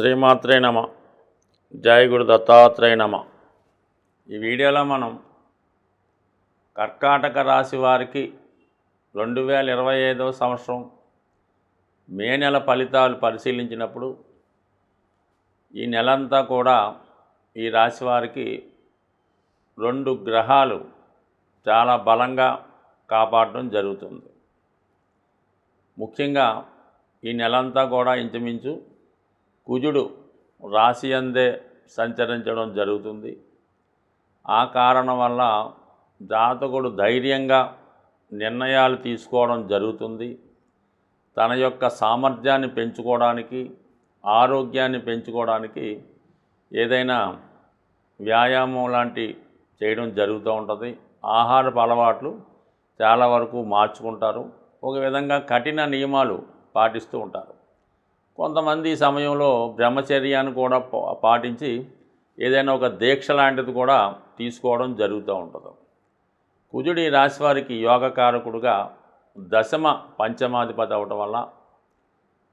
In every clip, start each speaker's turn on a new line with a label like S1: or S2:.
S1: శ్రీమాత్రే నమ. జై గురు దత్తాత్రేయ నమ. ఈ వీడియోలో మనం కర్కాటక రాశి వారికి 2025వ సంవత్సరం మే నెల ఫలితాలు పరిశీలించినప్పుడు ఈ నెలంతా కూడా ఈ రాశి వారికి 2 గ్రహాలు చాలా బలంగా కాపాడడం జరుగుతుంది. ముఖ్యంగా ఈ నెలంతా కూడా ఇంచుమించు కుజుడు రాశి యందే సంచరించడం జరుగుతుంది. ఆ కారణం వల్ల జాతకుడు ధైర్యంగా నిర్ణయాలు తీసుకోవడం జరుగుతుంది. తన యొక్క సామర్థ్యాన్ని పెంచుకోవడానికి, ఆరోగ్యాన్ని పెంచుకోవడానికి ఏదైనా వ్యాయామం లాంటి చేయడం జరుగుతూ ఉంటుంది. ఆహారపు అలవాట్లు చాలా వరకు మార్చుకుంటారు. ఒక విధంగా కఠిన నియమాలు పాటిస్తూ ఉంటారు. కొంతమంది ఈ సమయంలో బ్రహ్మచర్యాన్ని కూడా పాటించి ఏదైనా ఒక దీక్ష లాంటిది కూడా తీసుకోవడం జరుగుతూ ఉంటుంది. కుజుడి రాశి వారికి యోగకారకుడుగా దశమ పంచమాధిపతి అవటం వల్ల,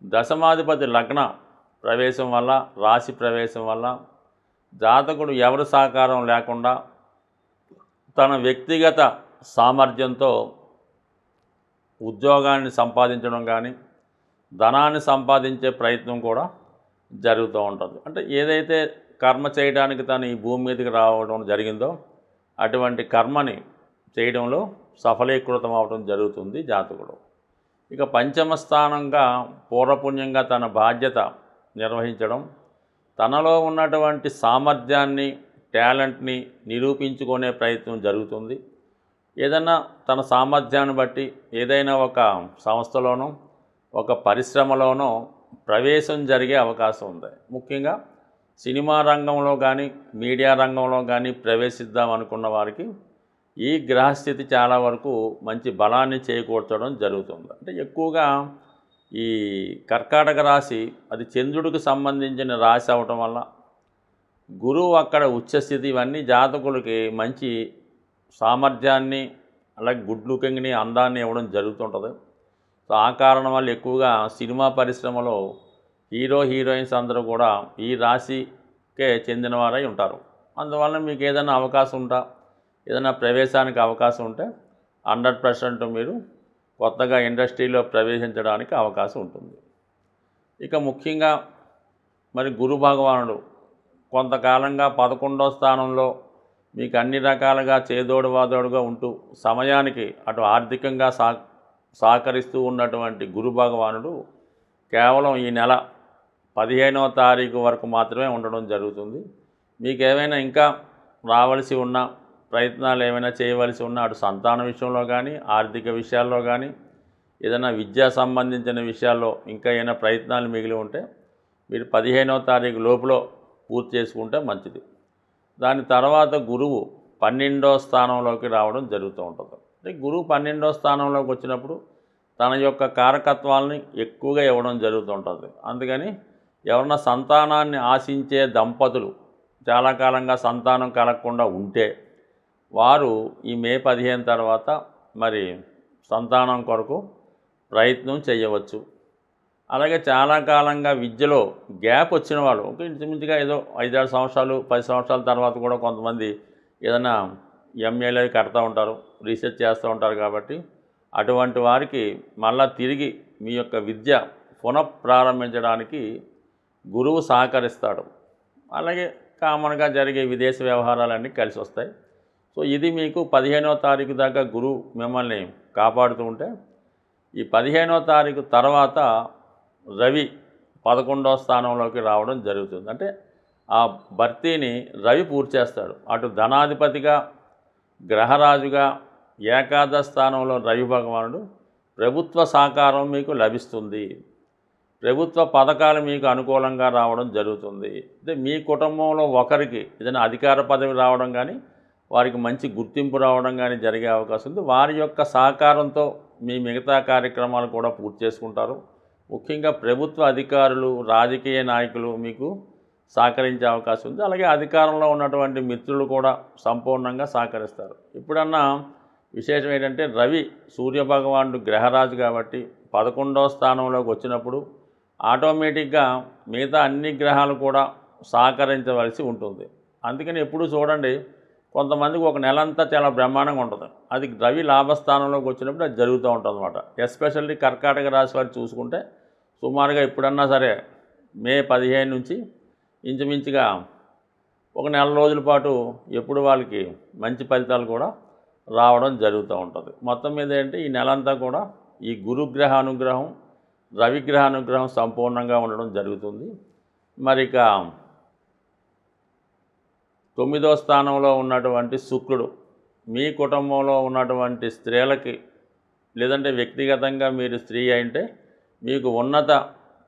S1: దశమాధిపతి లగ్న ప్రవేశం వల్ల, రాశి ప్రవేశం వల్ల జాతకుడు ఎవరి సహకారం లేకుండా తన వ్యక్తిగత సామర్థ్యంతో ఉద్యోగాన్ని సంపాదించడం కానీ, ధనాన్ని సంపాదించే ప్రయత్నం కూడా జరుగుతూ ఉంటుంది. అంటే ఏదైతే కర్మ చేయడానికి తను ఈ భూమి మీదకి రావడం జరిగిందో అటువంటి కర్మని చేయడంలో సఫలీకృతం అవడం జరుగుతుంది జాతకుడు. ఇక పంచమ స్థానంగా పూర్వపుణ్యంగా తన బాధ్యత నిర్వహించడం, తనలో ఉన్నటువంటి సామర్థ్యాన్ని, టాలెంట్ని నిరూపించుకునే ప్రయత్నం జరుగుతుంది. ఏదైనా తన సామర్థ్యాన్ని బట్టి ఏదైనా ఒక సంస్థలోనో ఒక పరిశ్రమలోనో ప్రవేశం జరిగే అవకాశం ఉంది. ముఖ్యంగా సినిమా రంగంలో కానీ, మీడియా రంగంలో కానీ ప్రవేశిద్దాం అనుకున్న వారికి ఈ గ్రహస్థితి చాలా వరకు మంచి బలాన్ని చేకూర్చడం జరుగుతుంది. అంటే ఎక్కువగా ఈ కర్కాటక రాశి అది చంద్రుడికి సంబంధించిన రాశి అవటం వల్ల, గురువు అక్కడ ఉచ్చస్థితి, ఇవన్నీ జాతకులకి మంచి సామర్థ్యాన్ని, అలాగే గుడ్ లుకింగ్ని, అందాన్ని ఇవ్వడం జరుగుతుంటుంది. సో ఆ కారణం వల్ల ఎక్కువగా సినిమా పరిశ్రమలో హీరోయిన్స్ అందరూ కూడా ఈ రాశికే చెందినవారై ఉంటారు. అందువల్ల మీకు ఏదైనా అవకాశం ఉంటే, ఏదైనా ప్రవేశానికి అవకాశం ఉంటే 100% మీరు కొత్తగా ఇండస్ట్రీలో ప్రవేశించడానికి అవకాశం ఉంటుంది. ఇక ముఖ్యంగా మరి గురు భగవానుడు కొంతకాలంగా 11వ స్థానంలో మీకు అన్ని రకాలుగా చేదోడు వాదోడుగా ఉంటూ సమయానికి అటు ఆర్థికంగా సహకరిస్తూ ఉన్నటువంటి గురు భగవానుడు కేవలం ఈ నెల 15వ తారీఖు వరకు మాత్రమే ఉండడం జరుగుతుంది. మీకు ఏమైనా ఇంకా రావలసి ఉన్న ప్రయత్నాలు ఏమైనా చేయవలసి ఉన్న అటు సంతాన విషయంలో కానీ, ఆర్థిక విషయాల్లో కానీ, ఏదైనా విద్యా సంబంధించిన విషయాల్లో ఇంకా ఏమైనా ప్రయత్నాలు మిగిలి ఉంటే మీరు 15వ తారీఖు లోపల పూర్తి చేసుకుంటే మంచిది. దాని తర్వాత గురువు 12వ స్థానంలోకి రావడం జరుగుతూ ఉంటుంది. అంటే గురువు 12వ స్థానంలోకి వచ్చినప్పుడు తన యొక్క కారకత్వాలని ఎక్కువగా ఇవ్వడం జరుగుతుంటుంది. అందుకని ఎవరన్నా సంతానాన్ని ఆశించే దంపతులు చాలా కాలంగా సంతానం కలగకుండా ఉంటే వారు ఈ మే 15 తర్వాత మరి సంతానం కొరకు ప్రయత్నం చేయవచ్చు. అలాగే చాలా కాలంగా విద్యలో గ్యాప్ వచ్చిన వాళ్ళు ఇంచుమించుగా ఏదో 5-6 సంవత్సరాలు 10 సంవత్సరాల తర్వాత కూడా కొంతమంది ఏదైనా ఎంఏలు కడతా ఉంటారు, రీసెర్చ్ చేస్తూ ఉంటారు. కాబట్టి అటువంటి వారికి మళ్ళా తిరిగి మీ యొక్క విద్య పునఃప్రారంభించడానికి గురువు సహకరిస్తాడు. అలాగే కామన్గా జరిగే విదేశీ వ్యవహారాలన్నీ కలిసి వస్తాయి. సో ఇది మీకు 15వ తారీఖు దాకా గురువు మిమ్మల్ని కాపాడుతూ ఉంటే, ఈ 15వ తారీఖు తర్వాత రవి 11వ స్థానంలోకి రావడం జరుగుతుంది. అంటే ఆ భర్తీని రవి పూర్తి చేస్తాడు. అటు ధనాధిపతిగా, గ్రహరాజుగా ఏకాదశ స్థానంలో రవి భగవానుడు ప్రభుత్వ సహకారం మీకు లభిస్తుంది. ప్రభుత్వ పథకాలు మీకు అనుకూలంగా రావడం జరుగుతుంది. అంటే మీ కుటుంబంలో ఒకరికి ఏదైనా అధికార పదవి రావడం కానీ, వారికి మంచి గుర్తింపు రావడం కానీ జరిగే అవకాశం ఉంది. వారి యొక్క సహకారంతో మీ మిగతా కార్యక్రమాలు కూడా పూర్తి చేసుకుంటారు. ముఖ్యంగా ప్రభుత్వ అధికారులు, రాజకీయ నాయకులు మీకు సహకరించే అవకాశం ఉంది. అలాగే అధికారంలో ఉన్నటువంటి మిత్రులు కూడా సంపూర్ణంగా సహకరిస్తారు. ఇప్పుడన్నా విశేషం ఏంటంటే రవి సూర్యభగవానుడు గ్రహరాజు కాబట్టి 11వ స్థానంలోకి వచ్చినప్పుడు ఆటోమేటిక్గా మిగతా అన్ని గ్రహాలు కూడా సహకరించవలసి ఉంటుంది. అందుకని ఎప్పుడూ చూడండి, కొంతమందికి ఒక నెలంతా చాలా బ్రహ్మాండంగా ఉంటుంది. అది రవి లాభస్థానంలోకి వచ్చినప్పుడు అది జరుగుతూ ఉంటుంది అన్నమాట. ఎస్పెషల్లీ కర్కాటక రాశి వారు చూసుకుంటే సుమారుగా ఇప్పుడన్నా సరే మే 15 నుంచి ఇంచుమించుగా ఒక నెల రోజుల పాటు ఎప్పుడు వాళ్ళకి మంచి ఫలితాలు కూడా రావడం జరుగుతూ ఉంటుంది. మొత్తం మీద ఏంటి, ఈ నెలంతా కూడా ఈ గురుగ్రహ అనుగ్రహం, రవిగ్రహ అనుగ్రహం సంపూర్ణంగా ఉండడం జరుగుతుంది. మరి ఇక 9వ స్థానంలో ఉన్నటువంటి శుక్రుడు మీ కుటుంబంలో ఉన్నటువంటి స్త్రీలకి, లేదంటే వ్యక్తిగతంగా మీరు స్త్రీ అయితే మీకు ఉన్నత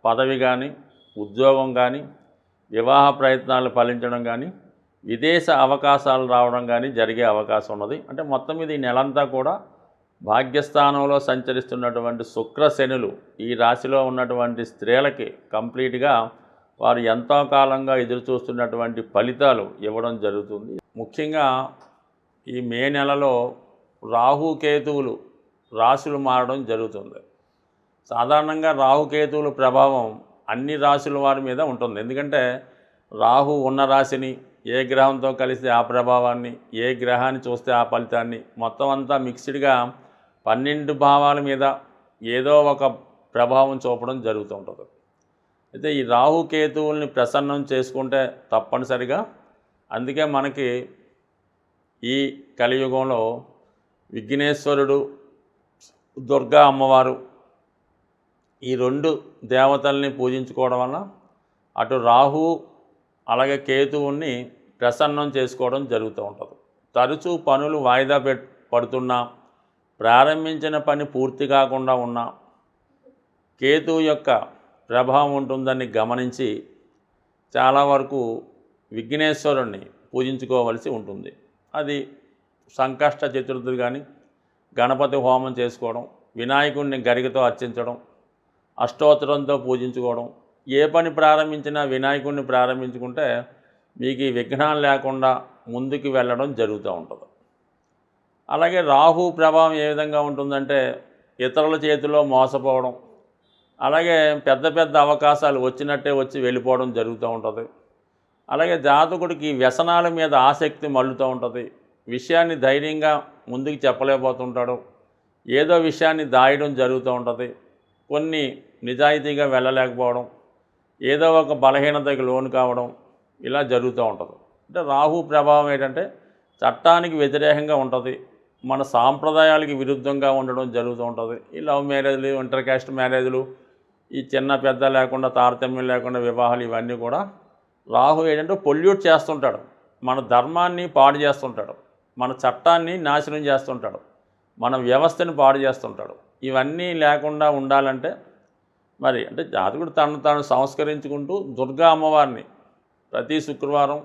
S1: పదవి కానీ, ఉద్యోగం కానీ, వివాహ ప్రయత్నాలు ఫలించడం కానీ, విదేశ అవకాశాలు రావడం కానీ జరిగే అవకాశం ఉన్నది. అంటే మొత్తం మీద ఈ నెలంతా కూడా భాగ్యస్థానంలో సంచరిస్తున్నటువంటి శుక్ర శనులు ఈ రాశిలో ఉన్నటువంటి స్త్రీలకి కంప్లీట్గా వారు ఎంతో కాలంగా ఎదురు చూస్తున్నటువంటి ఫలితాలు ఇవ్వడం జరుగుతుంది. ముఖ్యంగా ఈ మే నెలలో రాహుకేతువులు రాశులు మారడం జరుగుతుంది. సాధారణంగా రాహుకేతువుల ప్రభావం అన్ని రాశుల వారి మీద ఉంటుంది. ఎందుకంటే రాహు ఉన్న రాశిని ఏ గ్రహంతో కలిస్తే ఆ ప్రభావాన్ని, ఏ గ్రహాన్ని చూస్తే ఆ ఫలితాన్ని, మొత్తం అంతా మిక్స్డ్గా 12 భావాల మీద ఏదో ఒక ప్రభావం చూపడం జరుగుతూ ఉంటుంది. అయితే ఈ రాహుకేతువుల్ని ప్రసన్నం చేసుకుంటే తప్పనిసరిగా, అందుకే మనకి ఈ కలియుగంలో విఘ్నేశ్వరుడు, దుర్గా అమ్మవారు ఈ 2 దేవతల్ని పూజించుకోవడం వల్ల అటు రాహు అలాగే కేతువుని ప్రసన్నం చేసుకోవడం జరుగుతూ ఉంటుంది. తరచూ పనులు వాయిదా పడుతున్నా, ప్రారంభించిన పని పూర్తి కాకుండా ఉన్నా కేతువు యొక్క ప్రభావం ఉంటుందని గమనించి చాలా వరకు విఘ్నేశ్వరుణ్ణి పూజించుకోవలసి ఉంటుంది. అది సంకష్ట చతుర్థి కానీ, గణపతి హోమం చేసుకోవడం, వినాయకుడిని గరికతో అర్చించడం, అష్టోత్తరంతో పూజించుకోవడం, ఏ పని ప్రారంభించినా వినాయకుడిని ప్రారంభించుకుంటే మీకు ఈ విఘ్నాలు లేకుండా ముందుకు వెళ్ళడం జరుగుతూ ఉంటుంది. అలాగే రాహు ప్రభావం ఏ విధంగా ఉంటుందంటే ఇతరుల చేతిలో మోసపోవడం, అలాగే పెద్ద పెద్ద అవకాశాలు వచ్చినట్టే వచ్చి వెళ్ళిపోవడం జరుగుతూ ఉంటుంది. అలాగే జాతకుడికి వ్యసనాల మీద ఆసక్తి మళ్ళుతూ ఉంటుంది. విషయాన్ని ధైర్యంగా ముందుకు చెప్పలేకపోతుంటాడు, ఏదో విషయాన్ని దాయడం జరుగుతూ ఉంటుంది. కొన్ని నిజాయితీగా వెళ్ళలేకపోవడం, ఏదో ఒక బలహీనతకి లోను కావడం, ఇలా జరుగుతూ ఉంటుంది. అంటే రాహు ప్రభావం ఏంటంటే చట్టానికి వ్యతిరేకంగా ఉంటుంది, మన సాంప్రదాయాలకి విరుద్ధంగా ఉండడం జరుగుతూ ఉంటుంది. ఈ లవ్ మ్యారేజ్లు, ఇంటర్ కాస్ట్ మ్యారేజ్లు, ఈ చిన్న పెద్ద లేకుండా తారతమ్యం లేకుండా వివాహాలు, ఇవన్నీ కూడా రాహు ఏంటంటే పొల్యూట్ చేస్తుంటాడు, మన ధర్మాన్ని పాడు చేస్తుంటాడు, మన చట్టాన్ని నాశనం చేస్తుంటాడు, మన వ్యవస్థని పాడు చేస్తుంటాడు. ఇవన్నీ లేకుండా ఉండాలంటే మరి అంటే జాతకుడు తను తాను సంస్కరించుకుంటూ దుర్గా అమ్మవారిని ప్రతి శుక్రవారం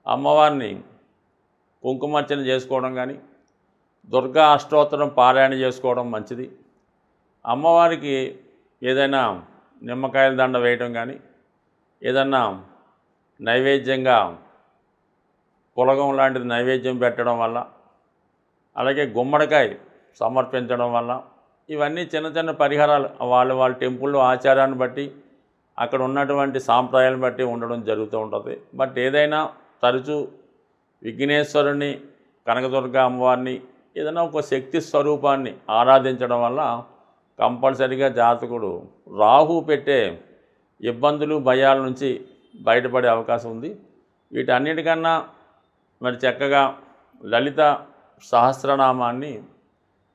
S1: అమ్మవారిని కుంకుమార్చన చేసుకోవడం కానీ, దుర్గా అష్టోత్తరం పారాయణ చేసుకోవడం మంచిది. అమ్మవారికి ఏదైనా నిమ్మకాయల దండ వేయడం కానీ, ఏదన్నా నైవేద్యంగా పులగం లాంటిది నైవేద్యం పెట్టడం వల్ల, అలాగే గుమ్మడికాయ సమర్పించడం వల్ల, ఇవన్నీ చిన్న చిన్న పరిహారాలు వాళ్ళ టెంపుల్లో ఆచారాన్ని బట్టి, అక్కడ ఉన్నటువంటి సాంప్రదాయాలను బట్టి ఉండడం జరుగుతూ ఉంటుంది. బట్ ఏదైనా తరచూ విఘ్నేశ్వరుని, కనకదుర్గ అమ్మవారిని, ఏదైనా ఒక శక్తి స్వరూపాన్ని ఆరాధించడం వల్ల కంపల్సరిగా జాతకుడు రాహు పెట్టే ఇబ్బందులు, భయాల నుంచి బయటపడే అవకాశం ఉంది. వీటన్నిటికన్నా మరి చక్కగా లలిత సహస్రనామాన్ని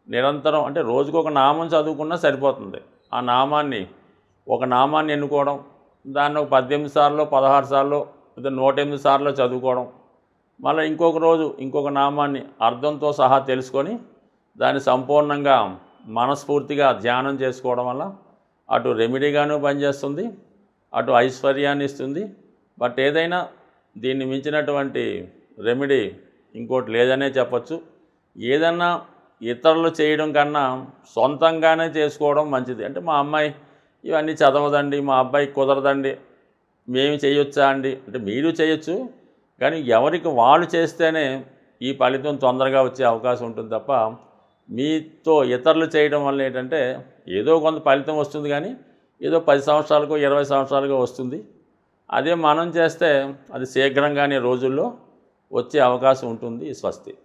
S1: నిరంతరం, అంటే రోజుకొక నామం చదువుకున్నా సరిపోతుంది. ఆ నామాన్ని, ఒక నామాన్ని ఎన్నుకోవడం, దాన్ని ఒక 18 సార్లు, 16 సార్లు, లేదా 108 సార్లు చదువుకోవడం, మళ్ళీ ఇంకొక రోజు ఇంకొక నామాన్ని అర్థంతో సహా తెలుసుకొని దాన్ని సంపూర్ణంగా మనస్ఫూర్తిగా ధ్యానం చేసుకోవడం వల్ల అటు రెమెడీగాను పనిచేస్తుంది, అటు ఐశ్వర్యాన్ని ఇస్తుంది. బట్ ఏదైనా దీన్ని మించినటువంటి రెమెడీ ఇంకోటి లేదనే చెప్పచ్చు. ఏదన్నా ఇతరులు చేయడం కన్నా సొంతంగానే చేసుకోవడం మంచిది. అంటే మా అమ్మాయి ఇవన్నీ చదవదండి, మా అబ్బాయి కుదరదండి, మేము చేయొచ్చా అండి అంటే మీరు చేయొచ్చు, కానీ ఎవరికి వాళ్ళు చేస్తేనే ఈ ఫలితం తొందరగా వచ్చే అవకాశం ఉంటుంది తప్ప మీతో ఇతరులు చేయడం వల్ల ఏంటంటే ఏదో కొంత ఫలితం వస్తుంది, కానీ ఏదో 10 సంవత్సరాలకో 20 సంవత్సరాలకో వస్తుంది. అదే మనం చేస్తే అది శీఘ్రంగానే రోజుల్లో వచ్చే అవకాశం ఉంటుంది. స్వస్తి.